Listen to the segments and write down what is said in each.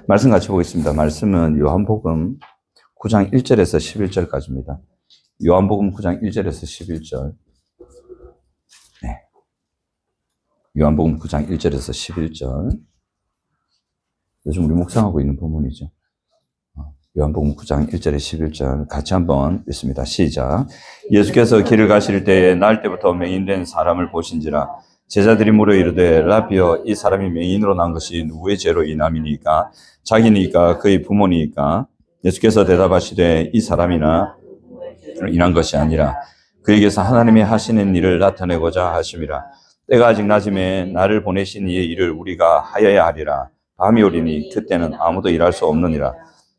말씀 같이 보겠습니다. 말씀은 요한복음 9장 1절에서 11절까지입니다. 요한복음 9장 1절에서 11절. 네. 요한복음 9장 1절에서 11절. 요즘 우리 묵상하고 있는 본문이죠. 요한복음 9장 1절에 11절 같이 한번 읽습니다. 시작. 예수께서 길을 가실 때에 날 때부터 맹인된 사람을 보신지라 제자들이 물어 이르되 라비여 이 사람이 맹인으로 난 것이 누구의 죄로 인함이니까 자기니까 그의 부모니까 예수께서 대답하시되 이 사람이나 인한 것이 아니라 그에게서 하나님이 하시는 일을 나타내고자 하심이라. 때가 아직 낮음에 나를 보내신 이의 일을 우리가 하여야 하리라. 밤이 오리니 그때는 아무도 일할 수 없느니라.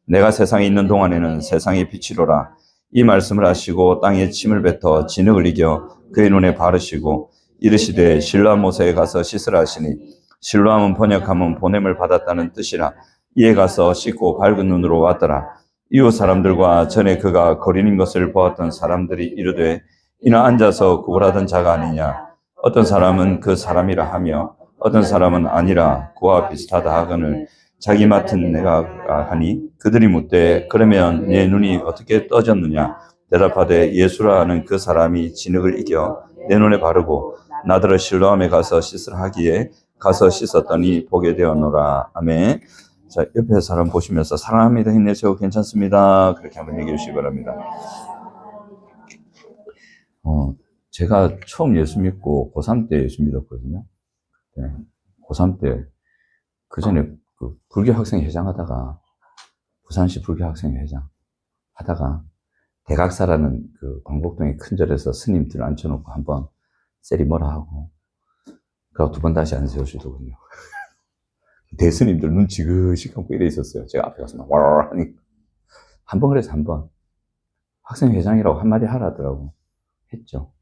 내가 세상에 있는 동안에는 세상의 빛이로라. 이 말씀을 하시고 땅에 침을 뱉어 진흙을 이겨 그의 눈에 바르시고 이르시되 실로암 못에 가서 씻으라 하시니 실로암은 번역하면 보냄을 받았다는 뜻이라. 이에 가서 씻고 밝은 눈으로 왔더라. 이웃 사람들과 전에 그가 거리는 것을 보았던 사람들이 이르되 이나 앉아서 구걸하던 자가 아니냐. 어떤 사람은 그 사람이라 하며 어떤 사람은 아니라 그와 비슷하다 하거늘 자기 맡은 내가 하니 그들이 묻되 그러면 내 눈이 어떻게 떠졌느냐. 대답하되 예수라 하는 그 사람이 진흙을 이겨 내 눈에 바르고 나더러 실로암에 가서 씻으라 하기에 가서 씻었더니 보게 되었노라. 아멘. 자, 옆에 사람 보시면서 사랑합니다, 힘내세요, 괜찮습니다, 그렇게 한번 얘기해 주시기 바랍니다. 제가 처음 예수 믿고 고3 때 예수 믿었거든요. 네, 고3 때 그 전에 그 불교 학생 회장 하다가 부산시 불교 학생 회장 하다가 대각사라는 그 광복동의 큰 절에서 스님들 앉혀놓고 한번 셀이 뭐라 하고 그리고 두 번 다시 안 세우시더군요. 대스님들 눈 지그시 감고 이래 있었어요. 제가 앞에 가서 막 와르르 하니 한 번 그래서 한 번 학생 회장이라고 한마디 하라더라고 했죠.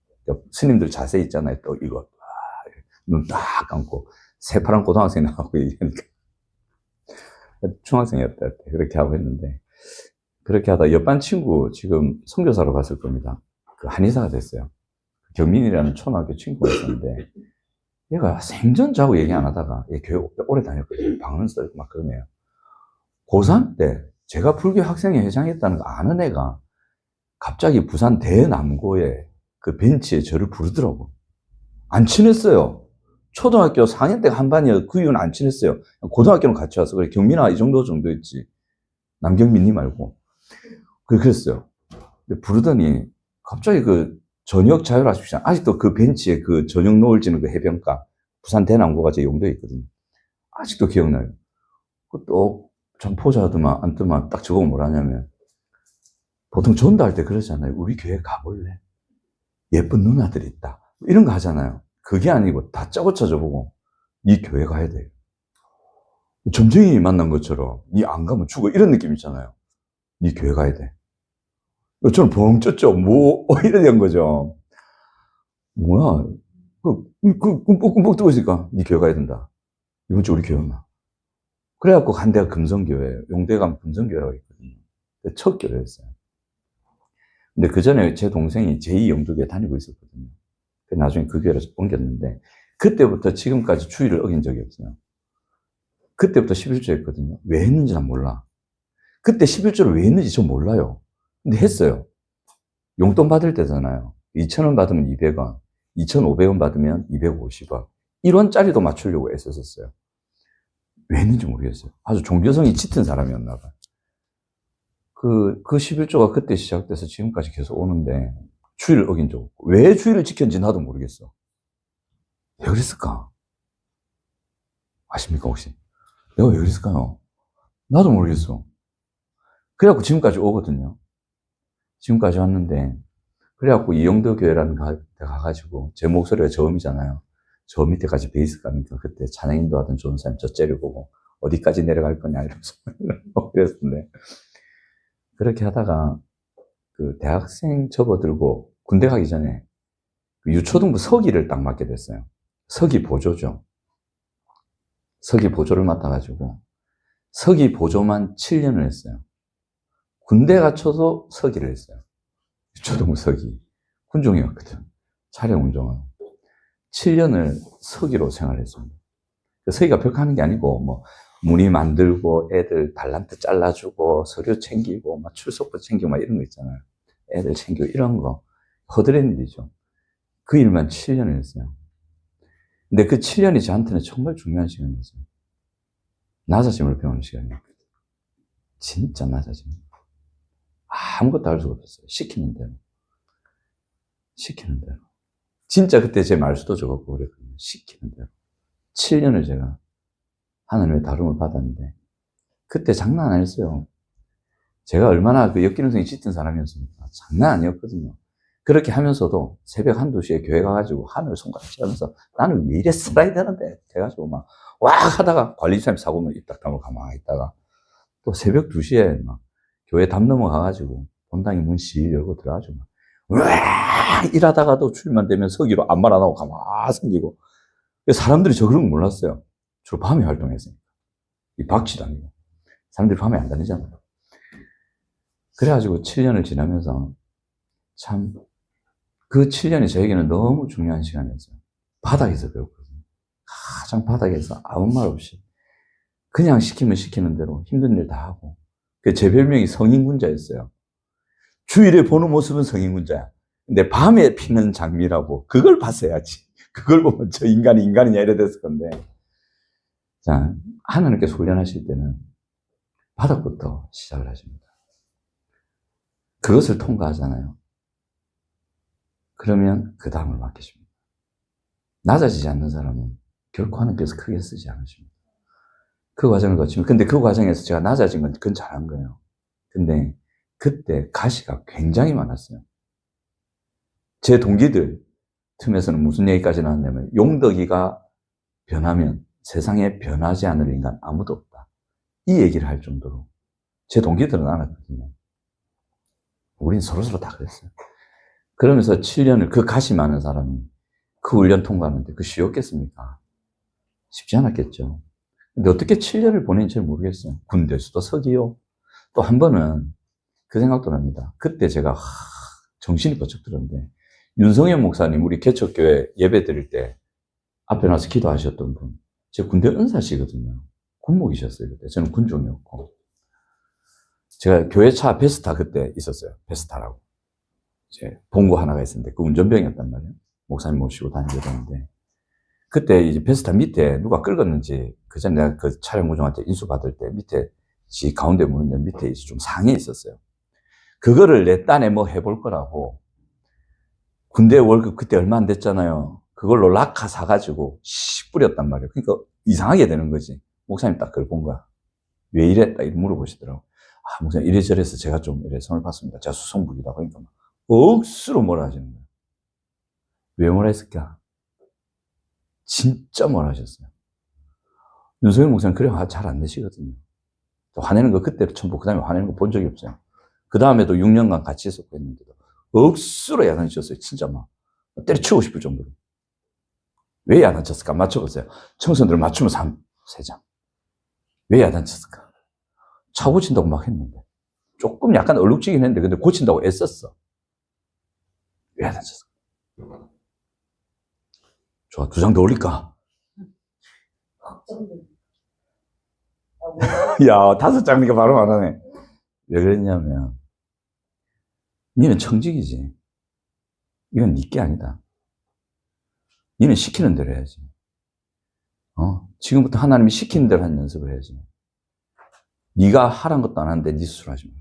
스님들 자세 있잖아요. 또 이거 눈 딱 감고 새파란 고등학생 나하고 얘기하니까 중학생이었다 그렇게 하고 했는데 그렇게 하다 옆반 친구 지금 선교사로 갔을 겁니다. 그 한의사가 됐어요. 경민이라는 초등학교 친구가 있었는데 얘가 생전 자고 얘기 안 하다가 얘 교회 오래 다녔거든요. 방언 쓰고 막 그러네요. 고3 때 제가 불교 학생회 회장했다는 거 아는 애가 갑자기 부산 대남고에 그 벤치에 저를 부르더라고. 안 친했어요. 초등학교 4학년 때 한 반이어서 그 이후는 안 친했어요. 고등학교는 같이 와서 그래. 경민아 이 정도 했지. 남경민이 말고. 그랬어요. 근데 부르더니 갑자기 그 저녁 자율학습시간 아직도 그 벤치에 그 저녁 노을 지는 그 해변가 부산 대남고가 제 용도에 있거든요. 아직도 기억나요. 또 참 포자 하더만 안 뜨면 딱 저거 뭐라냐면 보통 전도할 때 그러잖아요. 우리 교회 가볼래? 예쁜 누나들 있다. 이런 거 하잖아요. 그게 아니고 다 짜고 쳐져보고 이 교회 가야 돼요. 점쟁이 만난 것처럼 니 안 가면 죽어 이런 느낌 있잖아요. 니 교회 가야 돼. 저는 벙 쪘죠. 이런 거죠. 뭐야. 꿈뻑 뜨고 있으니까 니 교회 가야 된다. 이번 주 우리 교회 온나. 그래갖고 간 데가 금성교회, 용대에 가면 금성교회라고 있거든요. 첫 교회였어요. 근데 그 전에 제 동생이 제2영도교회 다니고 있었거든요. 나중에 그 교회로 옮겼는데, 그때부터 지금까지 주의를 어긴 적이 없어요. 그때부터 11조 했거든요. 왜 했는지 난 몰라. 그때 11조를 왜 했는지 전 몰라요. 근데 했어요. 용돈 받을 때잖아요. 2,000원 받으면 200원, 2,500원 받으면 250원. 1원짜리도 맞추려고 애썼었어요. 왜 했는지 모르겠어요. 아주 종교성이 짙은 사람이었나 봐요. 그 11조가 그때 시작돼서 지금까지 계속 오는데 주의를 어긴 적 없고 왜 주의를 지켰는지 나도 모르겠어. 왜 그랬을까? 아십니까 혹시? 내가 왜 그랬을까요? 나도 모르겠어. 그래갖고 지금까지 오거든요. 지금까지 왔는데 그래갖고 이영도 교회라는 데 가가지고 제 목소리가 저음이잖아요. 저 밑에까지 베이스 가니까 그때 찬양 인도하던 좋은 사람이 저 째려보고 어디까지 내려갈 거냐 이러면서 그랬는데 그렇게 하다가 그 대학생 접어들고 군대 가기 전에 그 유초등부 서기를 딱 맡게 됐어요. 서기 보조죠. 서기 보조를 맡아가지고 서기 보조만 7년을 했어요. 군대 갇혀서 서기를 했어요. 유초등부 서기. 군종이었거든. 차량 운종하고. 7년을 서기로 생활했습니다. 서기가 벽 하는 게 아니고, 문의 만들고, 애들 달란트 잘라주고, 서류 챙기고, 막 출석부 챙기고, 막 이런 거 있잖아요. 애들 챙기고, 이런 거. 허드렛 일이죠. 그 일만 7년을 했어요. 근데 그 7년이 저한테는 정말 중요한 시간이었어요. 낮아짐을 배우는 시간이었거든요. 진짜 낮아짐. 아무것도 할 수가 없었어요. 시키는 대로. 시키는 대로. 진짜 그때 제 말수도 적었고 그랬거든요. 시키는 대로. 7년을 제가 하나님의 다름을 받았는데, 그때 장난 아니었어요. 제가 얼마나 그 역기능성이 짙은 사람이었습니까? 장난 아니었거든요. 그렇게 하면서도 새벽 1, 2시에 교회 가가지고 하늘 손가락질하면서 나는 왜 이래 살아야 되는데? 해가지고 막, 와! 하다가 관리사님 사고면 입 딱 다물고 가만히 있다가 또 새벽 2시에 막 교회 담 넘어가가지고 본당에 문 실 열고 들어가지고 막, 와! 이러다가도 출입만 되면 서기로 아무 말 안 하고 가만히 숨기고. 사람들이 저 그런 거 몰랐어요. 주로 밤에 활동했으니까. 이 박쥐도 아니고. 사람들이 밤에 안 다니잖아요. 그래가지고 7년을 지나면서 참, 그 7년이 저에게는 너무 중요한 시간이었어요. 바닥에서 배웠거든요. 가장 바닥에서 아무 말 없이 그냥 시키면 시키는 대로 힘든 일 다 하고. 제 별명이 성인군자였어요. 주일에 보는 모습은 성인군자야. 근데 밤에 피는 장미라고 그걸 봤어야지. 그걸 보면 저 인간이 인간이냐 이래 됐을 건데. 자, 하나님께서 훈련하실 때는 바닥부터 시작을 하십니다. 그것을 통과하잖아요. 그러면 그 다음을 맡기십니다. 낮아지지 않는 사람은 결코 하나님께서 크게 쓰지 않으십니다. 그 과정을 거치면, 근데 그 과정에서 제가 낮아진 건 그건 잘한 거예요. 근데 그때 가시가 굉장히 많았어요. 제 동기들 틈에서는 무슨 얘기까지 나왔냐면, 용덕이가 변하면 세상에 변하지 않을 인간 아무도 없다. 이 얘기를 할 정도로 제 동기들은 알았거든요. 우린 서로서로 다 그랬어요. 그러면서 7년을 그 가시 많은 사람이 그 훈련 통과하는데 그 쉬웠겠습니까? 쉽지 않았겠죠. 근데 어떻게 7년을 보낸지 잘 모르겠어요. 군대에서도 서기요. 또 한 번은 그 생각도 납니다. 그때 제가 정신이 번쩍 들었는데, 윤성현 목사님 우리 개척교회 예배 드릴 때 앞에 나서 기도하셨던 분, 제 군대 은사시거든요. 군목이셨어요. 그때 저는 군종이었고, 제가 교회 차 베스타 그때 있었어요. 베스타라고. 이제 봉고 하나가 있었는데 그 운전병이었단 말이에요. 목사님 모시고 다니게 되는데, 그때 이제 베스타 밑에 누가 끌었는지, 그 전에 내가 그 차량 구종한테 인수받을 때 밑에 지 가운데 문은 밑에 좀 상해 있었어요. 그거를 내 딴에 뭐 해볼 거라고 군대 월급 그때 얼마 안 됐잖아요. 그걸로 락카 사가지고 씩 뿌렸단 말이에요. 그러니까 이상하게 되는 거지. 목사님 딱 그걸 본 거야. 왜 이래? 딱 물어보시더라고. 아, 목사님 이래저래서 제가 좀 이래 손을 봤습니다. 제가 수성북이라고 하니까 막 억수로 뭐라 하시는 거예요. 왜 뭐라 했을까? 진짜 뭐라 하셨어요. 윤석열 목사님 그래 잘 안 되시거든요. 화내는 거 그때 처음 보고 그 다음에 화내는 거 본 적이 없어요. 그 다음에도 6년간 같이 있었고 했는데도 억수로 야단쳤어요. 진짜 막 때려치우고 싶을 정도로. 왜 야단쳤을까? 맞춰보세요. 청소년들 맞추면 3장. 왜 야단쳤을까? 차 고친다고 막 했는데. 조금 약간 얼룩지긴 했는데 근데 고친다고 애썼어. 왜 야단쳤을까? 좋아, 2장 더 올릴까? 야, 5장이니까 바로 말하네. 왜 그랬냐면, 니는 청직이지. 이건 니게 아니다. 니는 시키는 대로 해야지. 지금부터 하나님이 시키는 대로 하는 연습을 해야지. 니가 하란 것도 안 하는데 니 스스로 하지 마.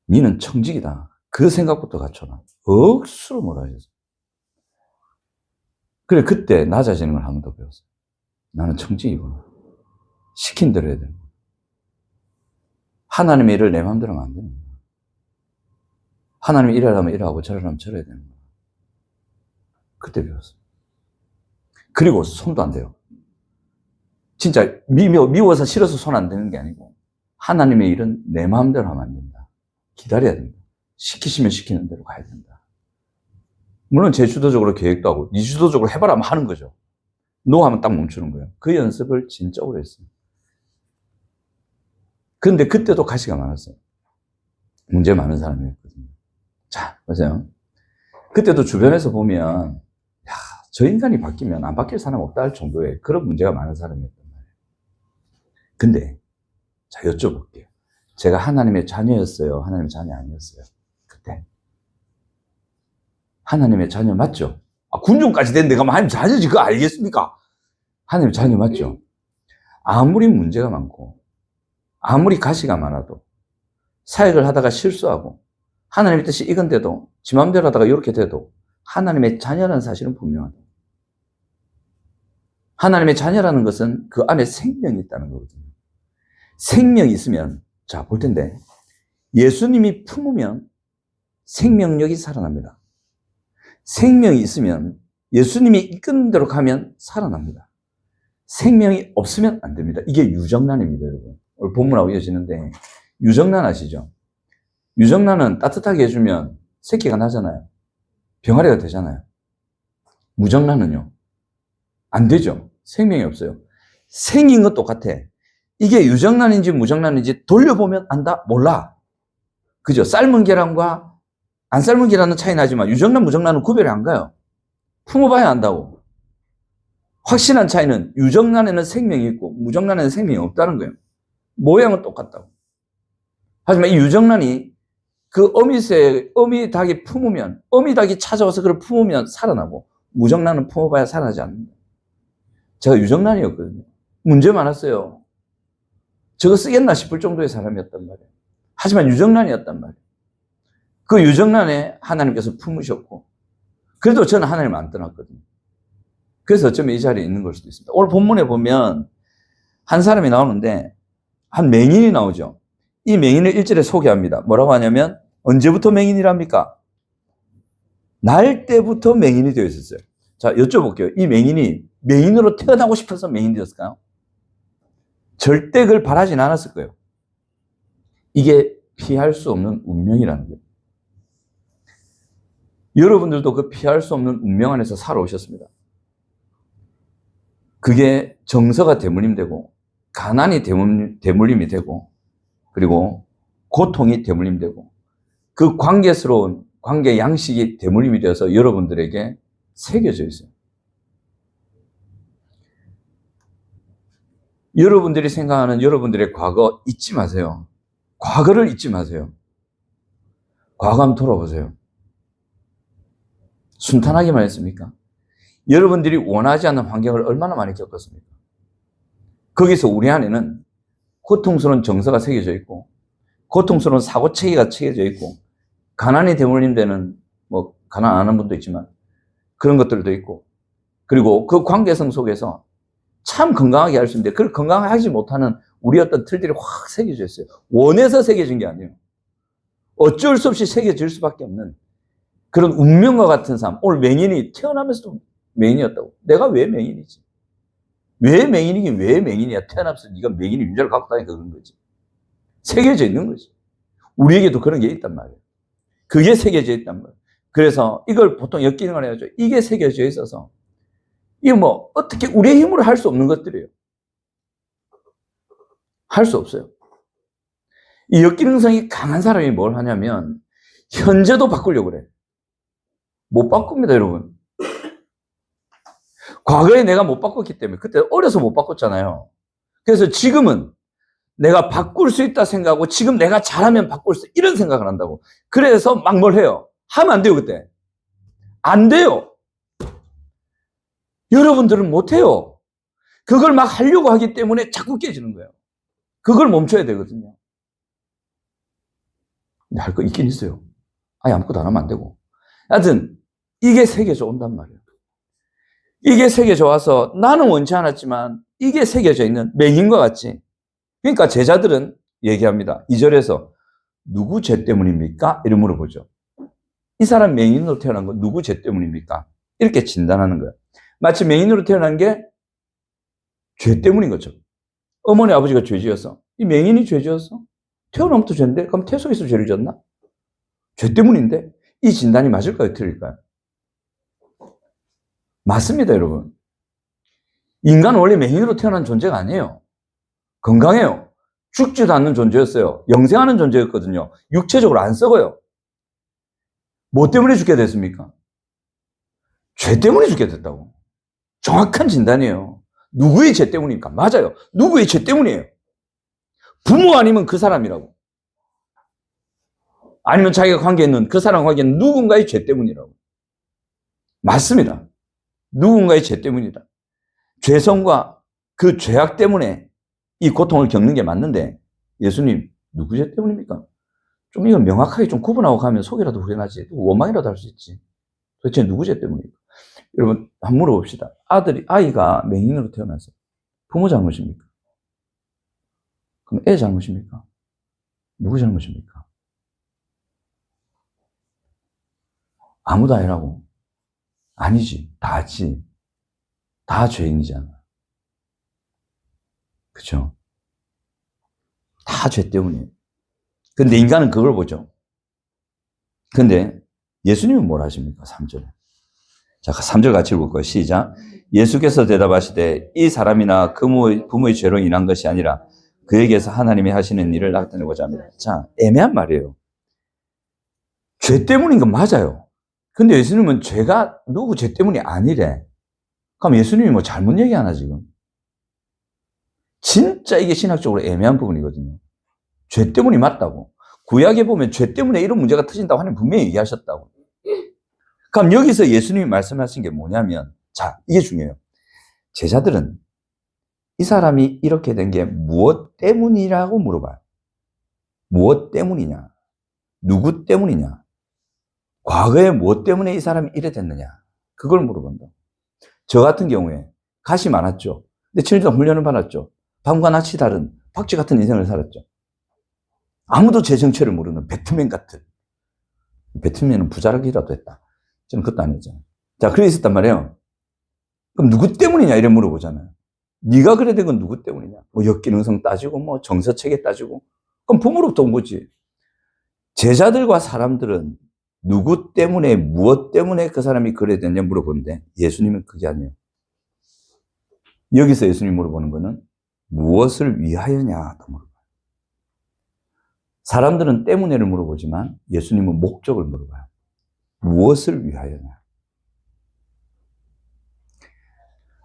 니는 청직이다. 그 생각부터 갖춰라. 억수로 뭐라 하셨어. 그래, 그때 낮아지는 걸 한 번 더 배웠어요. 나는 청직이구나. 시킨 대로 해야 되는 거야. 하나님의 일을 내 마음대로 하면 안 되는 거야. 하나님이 이러라면 이러하고 저러라면 저러야 되는 거야. 그때 배웠어요. 그리고 손도 안 돼요. 진짜 미워서 싫어서 손 안 대는 게 아니고, 하나님의 일은 내 마음대로 하면 안 된다. 기다려야 된다. 시키시면 시키는 대로 가야 된다. 물론 제 주도적으로 계획도 하고 네 주도적으로 해봐라 하면 하는 거죠. 노 하면 딱 멈추는 거예요. 그 연습을 진짜 오래 했어요. 그런데 그때도 가시가 많았어요. 문제 많은 사람이었거든요. 자, 보세요. 그때도 주변에서 보면 야, 저 인간이 바뀌면 안 바뀔 사람 없다 할 정도의 그런 문제가 많은 사람이었단 말이에요. 근데 자, 여쭤볼게요. 제가 하나님의 자녀였어요? 하나님의 자녀 아니었어요? 그때. 하나님의 자녀 맞죠? 군중까지 됐는데 가면 하나님 자녀지 그거 알겠습니까? 하나님의 자녀 맞죠? 아무리 문제가 많고 아무리 가시가 많아도 사역을 하다가 실수하고 하나님의 뜻이 이건데도 지 맘대로 하다가 이렇게 돼도 하나님의 자녀라는 사실은 분명하다. 하나님의 자녀라는 것은 그 안에 생명이 있다는 거거든요. 생명이 있으면 자, 볼 텐데 예수님이 품으면 생명력이 살아납니다. 생명이 있으면 예수님이 이끄는 대로 가면 살아납니다. 생명이 없으면 안 됩니다. 이게 유정란입니다, 여러분. 오늘 본문하고 이어지는데 유정란 아시죠? 유정란은 따뜻하게 해주면 새끼가 나잖아요. 병아리가 되잖아요. 무정란은요? 안 되죠. 생명이 없어요. 생긴 것 똑같아. 이게 유정란인지 무정란인지 돌려보면 안다? 몰라. 그죠? 삶은 계란과 안 삶은 계란은 차이 나지만 유정란, 무정란은 구별이 안 가요. 품어봐야 안다고. 확실한 차이는 유정란에는 생명이 있고 무정란에는 생명이 없다는 거예요. 모양은 똑같다고. 하지만 이 유정란이 그 어미 닭이 품으면, 어미 닭이 찾아와서 그걸 품으면 살아나고 무정란은 품어봐야 살아나지 않는다. 제가 유정란이었거든요. 문제 많았어요. 저거 쓰겠나 싶을 정도의 사람이었단 말이에요. 하지만 유정란이었단 말이에요. 그 유정란에 하나님께서 품으셨고 그래도 저는 하나님을 안 떠났거든요. 그래서 어쩌면 이 자리에 있는 걸 수도 있습니다. 오늘 본문에 보면 한 사람이 나오는데 한 맹인이 나오죠. 이 맹인을 1절에 소개합니다. 뭐라고 하냐면 언제부터 맹인이랍니까? 날 때부터 맹인이 되어 있었어요. 자, 여쭤볼게요. 이 맹인이 맹인으로 태어나고 싶어서 맹인이 되었을까요? 절대 그걸 바라진 않았을 거예요. 이게 피할 수 없는 운명이라는 거예요. 여러분들도 그 피할 수 없는 운명 안에서 살아오셨습니다. 그게 정서가 대물림되고 가난이 대물림이 되고 그리고 고통이 대물림되고 그 관계스러운 관계 양식이 대물림이 되어서 여러분들에게 새겨져 있어요. 여러분들이 생각하는 여러분들의 과거 잊지 마세요. 과거를 잊지 마세요. 과거 한번 돌아보세요. 순탄하게만 했습니까? 여러분들이 원하지 않는 환경을 얼마나 많이 겪었습니까? 거기서 우리 안에는 고통스러운 정서가 새겨져 있고 고통스러운 사고체계가 새겨져 있고 가난이 대물림되는 뭐 가난 안 하는 분도 있지만 그런 것들도 있고 그리고 그 관계성 속에서 참 건강하게 할 수 있는데 그걸 건강하게 하지 못하는 우리 어떤 틀들이 확 새겨져 있어요. 원해서 새겨진 게 아니에요. 어쩔 수 없이 새겨질 수밖에 없는 그런 운명과 같은 삶. 오늘 맹인이 태어나면서도 맹인이었다고. 내가 왜 맹인이지? 왜 맹인이긴 왜 맹인이야? 태어나면서 네가 맹인의 윤자를 갖고 다니까 그런 거지. 새겨져 있는 거지. 우리에게도 그런 게 있단 말이에요. 그게 새겨져 있단 말이에요. 그래서 이걸 보통 엮이는 해야죠. 이게 새겨져 있어서 이게 뭐 어떻게 우리의 힘으로 할 수 없는 것들이에요. 할 수 없어요. 이 역기능성이 강한 사람이 뭘 하냐면 현재도 바꾸려고 그래. 못 바꿉니다, 여러분. 과거에 내가 못 바꿨기 때문에 그때 어려서 못 바꿨잖아요. 그래서 지금은 내가 바꿀 수 있다 생각하고 지금 내가 잘하면 바꿀 수 이런 생각을 한다고. 그래서 막 뭘 해요. 하면 안 돼요, 그때. 안 돼요. 여러분들은 못 해요. 그걸 막 하려고 하기 때문에 자꾸 깨지는 거예요. 그걸 멈춰야 되거든요. 근데 할 거 있긴 있어요. 아예 아무것도 안 하면 안 되고. 하여튼 이게 새겨져 온단 말이에요. 이게 새겨져 와서 나는 원치 않았지만 이게 새겨져 있는 맹인과 같이. 그러니까 제자들은 얘기합니다. 2절에서 누구 죄 때문입니까? 이렇게 물어보죠. 이 사람 맹인으로 태어난 거 누구 죄 때문입니까? 이렇게 진단하는 거예요. 마치 맹인으로 태어난 게 죄 때문인 것처럼. 어머니 아버지가 죄 지었어. 이 맹인이 죄 지었어? 태어나면부터 죄인데? 그럼 태 속에서 죄를 지었나? 죄 때문인데? 이 진단이 맞을까요? 틀릴까요? 맞습니다, 여러분. 인간은 원래 맹인으로 태어난 존재가 아니에요. 건강해요. 죽지도 않는 존재였어요. 영생하는 존재였거든요. 육체적으로 안 썩어요. 뭐 때문에 죽게 됐습니까? 죄 때문에 죽게 됐다고. 정확한 진단이에요. 누구의 죄 때문입니까? 맞아요. 누구의 죄 때문이에요. 부모 아니면 그 사람이라고. 아니면 자기가 관계 있는 그 사람 관계 있는 누군가의 죄 때문이라고. 맞습니다. 누군가의 죄 때문이다. 죄성과 그 죄악 때문에 이 고통을 겪는 게 맞는데 예수님 누구 죄 때문입니까? 좀 이건 명확하게 좀 구분하고 가면 속이라도 후련하지. 원망이라도 할 수 있지. 도대체 누구 죄 때문입니까? 여러분 한번 물어봅시다. 아이가 맹인으로 태어나서 부모 잘못입니까? 그럼 애 잘못입니까? 누구 잘못입니까? 아무도 아니라고. 아니지. 다지. 다 죄인이잖아. 그쵸? 다 죄 때문이에요. 근데 인간은 그걸 보죠. 근데 예수님은 뭘 하십니까? 3절에. 자, 3절 같이 읽을까요? 시작. 예수께서 대답하시되 이 사람이나 부모의 죄로 인한 것이 아니라 그에게서 하나님이 하시는 일을 나타내고자 합니다. 자, 애매한 말이에요. 죄 때문인 건 맞아요. 근데 예수님은 죄가 누구 죄 때문이 아니래. 그럼 예수님이 뭐 잘못 얘기하나 지금? 진짜 이게 신학적으로 애매한 부분이거든요. 죄 때문이 맞다고. 구약에 보면 죄 때문에 이런 문제가 터진다고 하나님 분명히 얘기하셨다고. 그럼 여기서 예수님이 말씀하신 게 뭐냐면, 자, 이게 중요해요. 제자들은 이 사람이 이렇게 된 게 무엇 때문이라고 물어봐요. 무엇 때문이냐? 누구 때문이냐? 과거에 무엇 때문에 이 사람이 이래 됐느냐? 그걸 물어본다. 저 같은 경우에 가시 많았죠. 근데 7년 동안 훈련을 받았죠. 밤과 낯이 다른 박쥐 같은 인생을 살았죠. 아무도 제 정체를 모르는 배트맨 같은. 배트맨은 부자라기라도 했다. 저는 그것도 아니잖아요. 자, 그래 있었단 말이에요. 그럼 누구 때문이냐 이래 물어보잖아요. 네가 그래 된 건 누구 때문이냐? 뭐 역기능성 따지고 뭐 정서체계 따지고. 그럼 부모로부터 온 거지. 제자들과 사람들은 누구 때문에 무엇 때문에 그 사람이 그래 됐냐 물어보는데 예수님은 그게 아니에요. 여기서 예수님이 물어보는 거는 무엇을 위하여냐 또 물어봐요. 사람들은 때문에를 물어보지만 예수님은 목적을 물어봐요. 무엇을 위하여냐?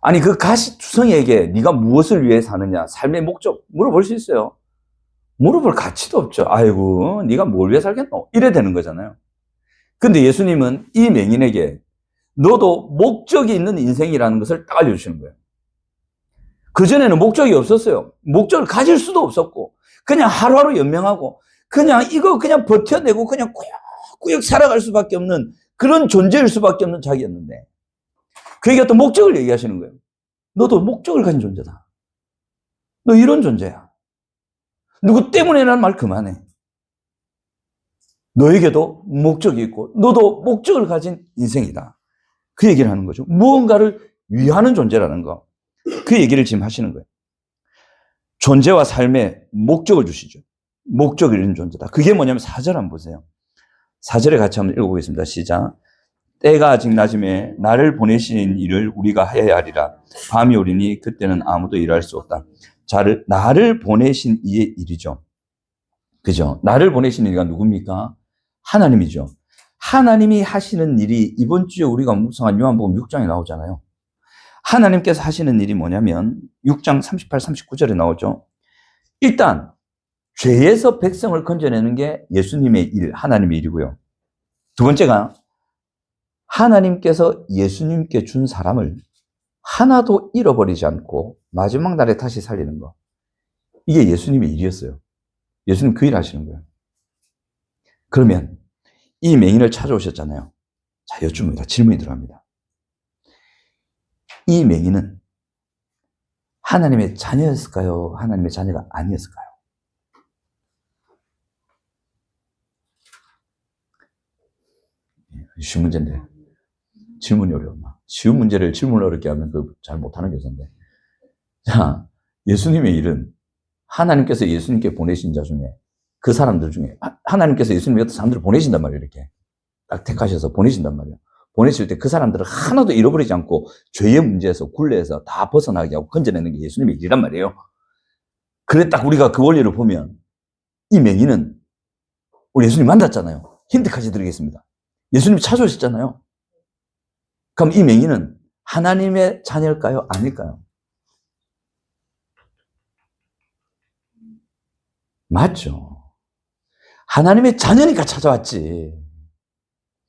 아니 그 가시투성이에게 네가 무엇을 위해 사느냐, 삶의 목적 물어볼 수 있어요. 물어볼 가치도 없죠. 아이고 네가 뭘 위해 살겠노? 이래 되는 거잖아요. 근데 예수님은 이 맹인에게 너도 목적이 있는 인생이라는 것을 딱 알려주시는 거예요. 그전에는 목적이 없었어요. 목적을 가질 수도 없었고 그냥 하루하루 연명하고 그냥 이거 그냥 버텨내고 그냥 꾸역꾸역 살아갈 수밖에 없는 그런 존재일 수밖에 없는 자기였는데 그에게 어떤 목적을 얘기하시는 거예요. 너도 목적을 가진 존재다. 너 이런 존재야. 누구 때문에라는 말 그만해. 너에게도 목적이 있고 너도 목적을 가진 인생이다. 그 얘기를 하는 거죠. 무언가를 위하는 존재라는 거. 그 얘기를 지금 하시는 거예요. 존재와 삶에 목적을 주시죠. 목적을 잃은 존재다. 그게 뭐냐면 4절 한번 보세요. 4절에 같이 한번 읽어보겠습니다. 시작. 때가 아직 낮음에 나를 보내신 일을 우리가 하여야 하리라. 밤이 오리니 그때는 아무도 일할 수 없다. 나를 보내신 이의 일이죠. 그죠? 나를 보내신 이가 누굽니까? 하나님이죠. 하나님이 하시는 일이 이번 주에 우리가 묵상한 요한복음 6장에 나오잖아요. 하나님께서 하시는 일이 뭐냐면 6장 38, 39절에 나오죠. 일단 죄에서 백성을 건져내는 게 예수님의 일, 하나님의 일이고요. 두 번째가 하나님께서 예수님께 준 사람을 하나도 잃어버리지 않고 마지막 날에 다시 살리는 거. 이게 예수님의 일이었어요. 예수님 그 일 하시는 거예요. 그러면 이 맹인을 찾아오셨잖아요. 자, 여쭙습니다. 질문이 들어갑니다. 이 맹인은 하나님의 자녀였을까요? 하나님의 자녀가 아니었을까요? 쉬운 문제인데 질문이 어려웠나? 쉬운 문제를 질문을 어렵게 하면 잘 못하는 교사인데. 자, 예수님의 일은 하나님께서 예수님께 보내신 자 중에 그 사람들 중에 하나님께서 예수님의 어떤 사람들을 보내신단 말이에요. 이렇게 딱 택하셔서 보내신단 말이에요. 보내실 때 그 사람들을 하나도 잃어버리지 않고 죄의 문제에서 굴레에서 다 벗어나게 하고 건져내는 게 예수님의 일이란 말이에요. 그래 딱 우리가 그 원리를 보면 이 맹인은 우리 예수님 만났잖아요. 힌트까지 드리겠습니다. 예수님 찾아오셨잖아요. 그럼 이 맹인은 하나님의 자녀일까요? 아닐까요? 맞죠. 하나님의 자녀니까 찾아왔지.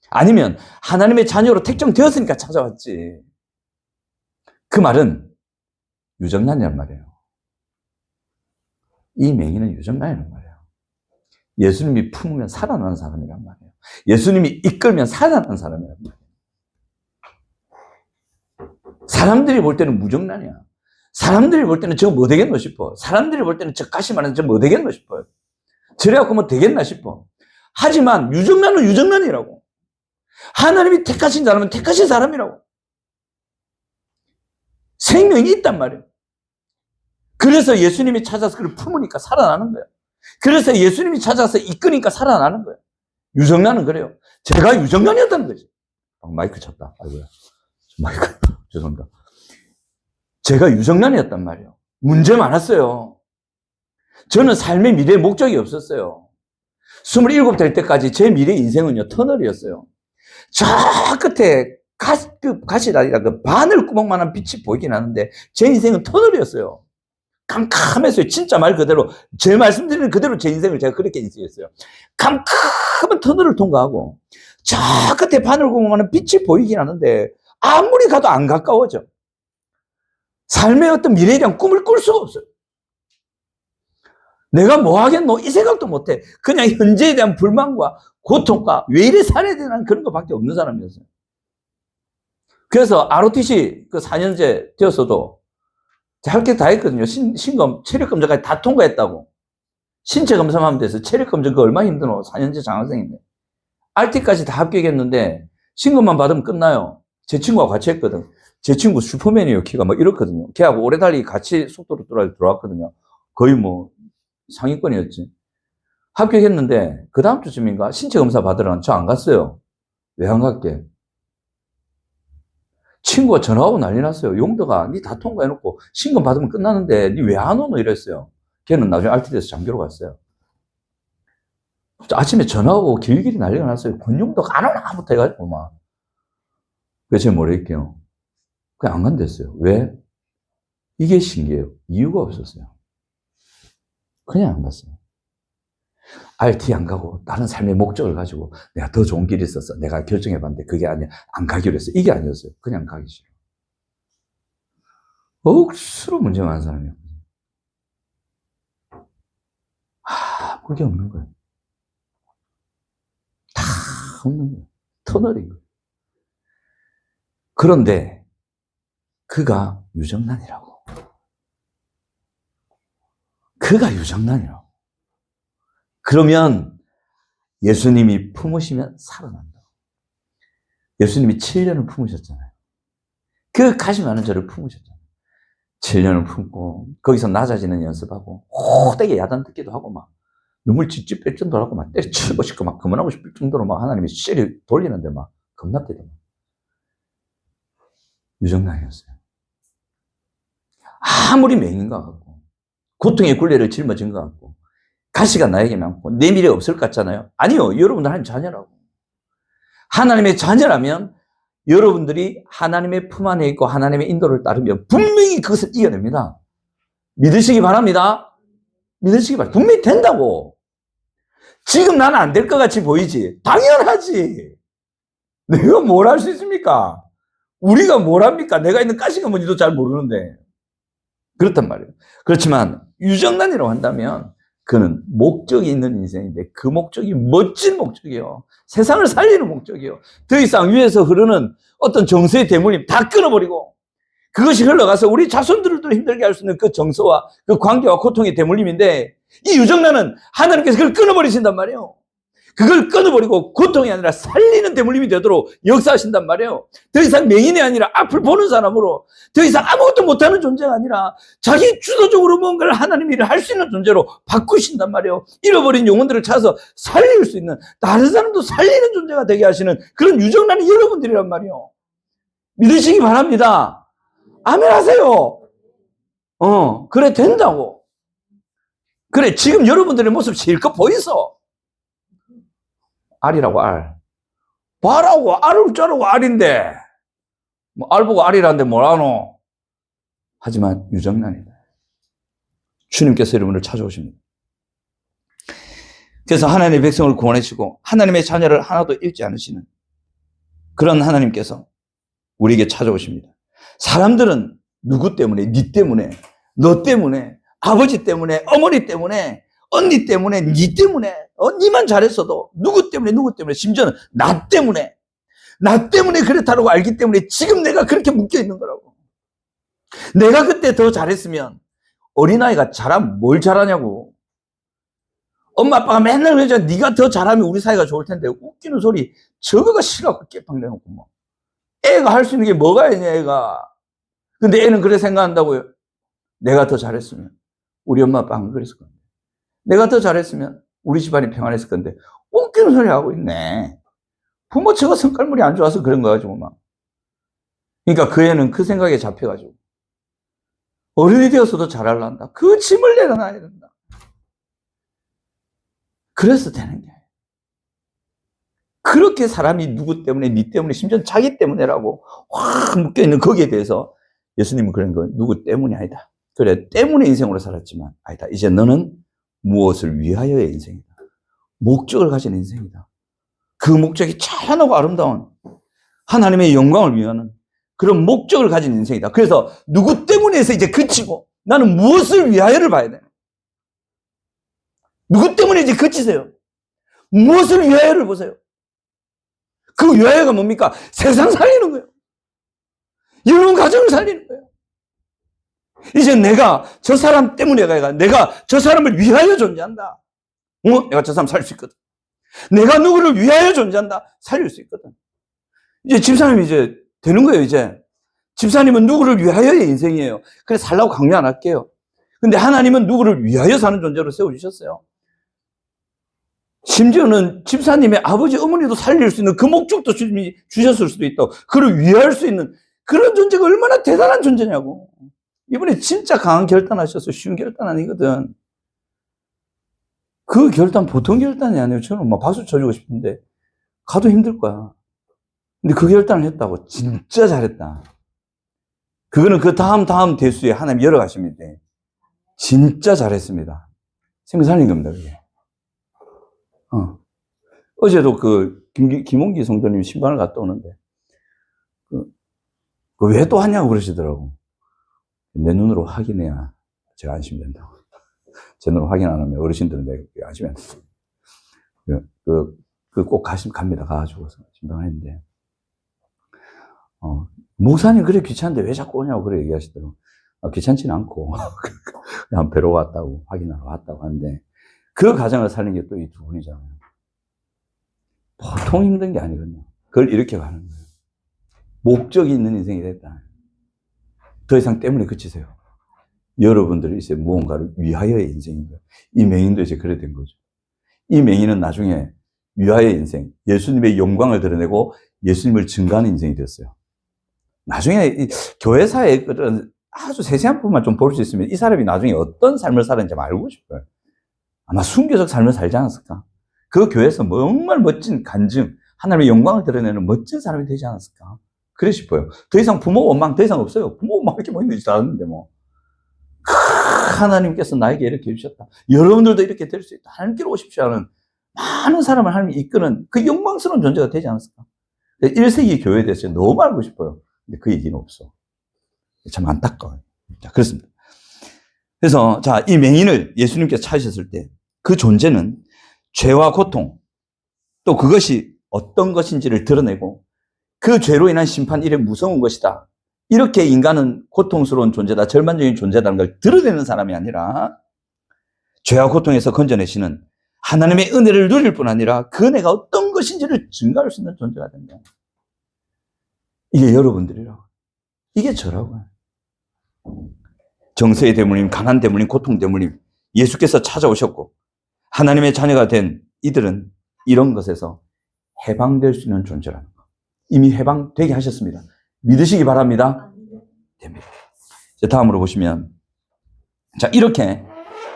아니면 하나님의 자녀로 택정되었으니까 찾아왔지. 그 말은 유정란이란 말이에요. 이 맹인은 유정란이란 말이에요. 예수님이 품으면 살아나는 사람이란 말이에요. 예수님이 이끌면 살아나는 사람이란 말이에요. 사람들이 볼 때는 무정란이야. 사람들이 볼 때는 저거 뭐 되겠노 싶어. 사람들이 볼 때는 저 가시만은 저거 뭐 되겠노 싶어요. 저래갖고 뭐 되겠나 싶어. 하지만 유정란은 유정란이라고. 하나님이 택하신 사람은 택하신 사람이라고. 생명이 있단 말이에요. 그래서 예수님이 찾아서 그를 품으니까 살아나는 거예요. 그래서 예수님이 찾아서 이끄니까 살아나는 거예요. 유정란은 그래요. 제가 유정란이었다는 거죠. 마이크 쳤다. 아이고야. 마이크. 죄송합니다. 제가 유정란이었단 말이에요. 문제 많았어요. 저는 삶의 미래에 목적이 없었어요. 27 될 때까지 제 미래 인생은요, 터널이었어요. 저 끝에 가시라니까 그 바늘구멍만한 빛이 보이긴 하는데 제 인생은 터널이었어요. 캄캄했어요. 진짜 말 그대로 제 말씀드리는 그대로 제 인생을 제가 그렇게 인식했어요. 캄캄한 터널을 통과하고 저 끝에 바늘구멍만한 빛이 보이긴 하는데 아무리 가도 안 가까워져. 삶의 어떤 미래에 대한 꿈을 꿀 수가 없어요. 내가 뭐 하겠노? 이 생각도 못해. 그냥 현재에 대한 불만과 고통과 왜 이래 살아야 되나 그런 것밖에 없는 사람이었어요. 그래서 ROTC 그 4년제 되었어도 할 게 다 했거든요. 신검, 체력검정까지 다 통과했다고. 신체검사만 하면 돼서 체력검정 그거 얼마나 힘드노? 4년제 장학생인데. RT까지 다 합격했는데 신검만 받으면 끝나요. 제 친구하고 같이 했거든. 제 친구 슈퍼맨이에요. 키가 막 이렇거든요. 걔하고 오래 달리기 같이 속도로 들어왔거든요. 거의 뭐 상위권이었지. 합격했는데 그 다음 주쯤인가 신체검사 받으러 저 안 갔어요. 왜 안 갈게? 친구가 전화하고 난리 났어요. 용도가 니 다 통과해놓고 신검 받으면 끝나는데 니 왜 안 오노? 이랬어요. 걔는 나중에 RT에서 장교로 갔어요. 아침에 전화하고 길길이 난리가 났어요. 권용도가 안 오나부터 해가지고 막. 그래서 제가 뭐라 했게요? 그냥 안 간댔어요. 왜? 이게 신기해요. 이유가 없었어요. 그냥 안 갔어요. RT 안 가고 다른 삶의 목적을 가지고 내가 더 좋은 길이 있었어. 내가 결정해봤는데 그게 아니야. 안 가기로 했어. 이게 아니었어요. 그냥 가기 싫어. 억수로 문제 많은 사람이에요. 그게 없는 거예요. 다 없는 거예요. 터널인 거예요. 그런데 그가 유정란이라고. 그가 유정란이라고. 그러면 예수님이 품으시면 살아난다. 예수님이 7년을 품으셨잖아요. 그 가시 많은 저를 품으셨잖아요. 7년을 품고 거기서 낮아지는 연습하고 호되게 야단 듣기도 하고 막 눈물 찔찔 뺄 정도로 하고 막 때려치고 싶고 막 그만하고 싶을 정도로 막 하나님이 쇠를 돌리는데 막 겁났대요. 유정란이었어요. 아무리 맹인 것 같고 고통의 굴레를 짊어진 것 같고 가시가 나에게 많고 내 미래 없을 것 같잖아요. 아니요. 여러분들 하나님 자녀라고. 하나님의 자녀라면 여러분들이 하나님의 품 안에 있고 하나님의 인도를 따르면 분명히 그것을 이겨냅니다. 믿으시기 바랍니다. 믿으시기 바랍니다. 분명히 된다고. 지금 나는 안 될 것 같이 보이지. 당연하지. 내가 뭘 할 수 있습니까? 우리가 뭘 합니까? 내가 있는 가시가 뭔지도 잘 모르는데. 그렇단 말이에요. 그렇지만 유정란이라고 한다면 그는 목적이 있는 인생인데 그 목적이 멋진 목적이에요. 세상을 살리는 목적이에요. 더 이상 위에서 흐르는 어떤 정서의 대물림 다 끊어버리고 그것이 흘러가서 우리 자손들도 힘들게 할 수 있는 그 정서와 그 관계와 고통의 대물림인데 이 유정란은 하나님께서 그걸 끊어버리신단 말이에요. 그걸 끊어버리고 고통이 아니라 살리는 대물림이 되도록 역사하신단 말이에요. 더 이상 맹인이 아니라 앞을 보는 사람으로 더 이상 아무것도 못하는 존재가 아니라 자기 주도적으로 뭔가를 하나님 일을 할 수 있는 존재로 바꾸신단 말이에요. 잃어버린 영혼들을 찾아서 살릴 수 있는 다른 사람도 살리는 존재가 되게 하시는 그런 유정란이 여러분들이란 말이에요. 믿으시기 바랍니다. 아멘 하세요. 그래 된다고. 그래 지금 여러분들의 모습 실컷 보이소. 알이라고 알. 봐라고 알을 짜라고 알인데 뭐 알 보고 알이라는데 뭐라노. 하지만 유정란이다. 주님께서 여러분을 찾아오십니다. 그래서 하나님의 백성을 구원하시고 하나님의 자녀를 하나도 잃지 않으시는 그런 하나님께서 우리에게 찾아오십니다. 사람들은 누구 때문에, 니 때문에, 너 때문에, 아버지 때문에, 어머니 때문에, 언니 때문에, 니 때문에, 니만 잘했어도 누구 때문에, 심지어는 나 때문에 그렇다고 알기 때문에 지금 내가 그렇게 묶여 있는 거라고. 내가 그때 더 잘했으면 어린아이가 잘하면 뭘 잘하냐고. 엄마 아빠가 맨날 그러잖아. 네가 더 잘하면 우리 사이가 좋을 텐데. 웃기는 소리 저거가 싫어갖고 깨빵 내놓고 뭐. 애가 할 수 있는 게 뭐가 있냐 애가. 근데 애는 그래 생각한다고요. 내가 더 잘했으면 우리 엄마 아빠 안 그랬을 건데. 내가 더 잘했으면 우리 집안이 평안했을 건데. 웃기는 소리 하고 있네. 부모 저거 성깔물이 안 좋아서 그런 거 가지고 막. 그러니까 그 애는 그 생각에 잡혀가지고 어른이 되어서도 잘하려한다. 그 짐을 내려놔야 된다. 그래서 되는 게. 그렇게 사람이 누구 때문에, 니 때문에, 심지어 자기 때문에라고 확 묶여있는 거기에 대해서 예수님은 그런 거 누구 때문이 아니다. 그래, 때문에 인생으로 살았지만 아니다. 이제 너는 무엇을 위하여의 인생이다. 목적을 가진 인생이다. 그 목적이 찬란하고 아름다운 하나님의 영광을 위하는 그런 목적을 가진 인생이다. 그래서 누구 때문에서 이제 그치고 나는 무엇을 위하여를 봐야 돼. 누구 때문에 이제 그치세요. 무엇을 위하여를 보세요. 그 위하여가 뭡니까? 세상 살리는 거예요. 여러분 가정을 살리는 거예요. 이제 내가 저 사람 때문에 내가 저 사람을 위하여 존재한다. 내가 저 사람 살릴 수 있거든. 내가 누구를 위하여 존재한다. 살릴 수 있거든. 이제 집사님이 이제 되는 거예요, 이제. 집사님은 누구를 위하여의 인생이에요. 그래서 살라고 강요 안 할게요. 근데 하나님은 누구를 위하여 사는 존재로 세워주셨어요. 심지어는 집사님의 아버지, 어머니도 살릴 수 있는 그 목적도 주님이 주셨을 수도 있다고. 그를 위할 수 있는 그런 존재가 얼마나 대단한 존재냐고. 이번에 진짜 강한 결단하셔서 쉬운 결단 아니거든. 그 결단 보통 결단이 아니에요. 저는 막 박수 쳐주고 싶은데 가도 힘들 거야. 근데 그 결단을 했다고. 진짜 잘했다. 그거는 그 다음 대수에 하나님 열어가시면 돼. 진짜 잘했습니다. 생명 살린 겁니다, 그게. 어제도 김홍기 성도님 신방을 갔다 오는데, 왜 또 하냐고 그러시더라고. 내 눈으로 확인해야 제가 안심된다고. 제 눈으로 확인 안 하면 어르신들은 내가 안심이 안 된다고. 꼭 갑니다. 가가지고서 신방을 했는데, 목사님 그래 귀찮은데 왜 자꾸 오냐고 그래 얘기하시더라고. 귀찮지는 않고, 그냥 뵈러 왔다고, 확인하러 왔다고 하는데, 그 가정을 살린 게 또 이 두 분이잖아요. 보통 힘든 게 아니거든요. 그걸 이렇게 가는 거예요. 목적이 있는 인생이 됐다. 더 이상 때문에 그치세요. 여러분들이 이제 무언가를 위하여의 인생인 거예요. 이 맹인도 이제 그래 된 거죠. 이 맹인은 나중에 위하여의 인생, 예수님의 영광을 드러내고 예수님을 증거하는 인생이 됐어요. 나중에 이 교회사의 그런 아주 세세한 부분만 좀 볼 수 있으면 이 사람이 나중에 어떤 삶을 살았는지 알고 싶어요. 아마 순교적 삶을 살지 않았을까? 그 교회에서 정말 멋진 간증, 하나님의 영광을 드러내는 멋진 사람이 되지 않았을까? 그래 싶어요. 더 이상 부모 원망 더 이상 없어요. 부모 원망 이렇게 뭐 있는지 잘 아는데 뭐. 하나님께서 나에게 이렇게 해주셨다. 여러분들도 이렇게 될 수 있다. 하나님께로 오십시오 하는 많은 사람을 하나님이 이끄는 그 영광스러운 존재가 되지 않았을까? 1세기 교회에 대해서 너무 알고 싶어요. 근데 그 얘기는 없어. 참 안타까워요. 자, 그렇습니다. 그래서, 자, 이 맹인을 예수님께서 찾으셨을 때 그 존재는 죄와 고통, 또 그것이 어떤 것인지를 드러내고 그 죄로 인한 심판 이래 무서운 것이다. 이렇게 인간은 고통스러운 존재다, 절망적인 존재다는 걸 드러내는 사람이 아니라 죄와 고통에서 건져내시는 하나님의 은혜를 누릴 뿐 아니라 그 은혜가 어떤 것인지를 증가할 수 있는 존재가 된다. 이게 여러분들이라고. 이게 저라고요. 정세의 대물림, 가난 대물림, 고통 대물림, 예수께서 찾아오셨고 하나님의 자녀가 된 이들은 이런 것에서 해방될 수 있는 존재라는 거. 이미 해방되게 하셨습니다. 믿으시기 바랍니다. 됩니다. 이제 다음으로 보시면, 자, 이렇게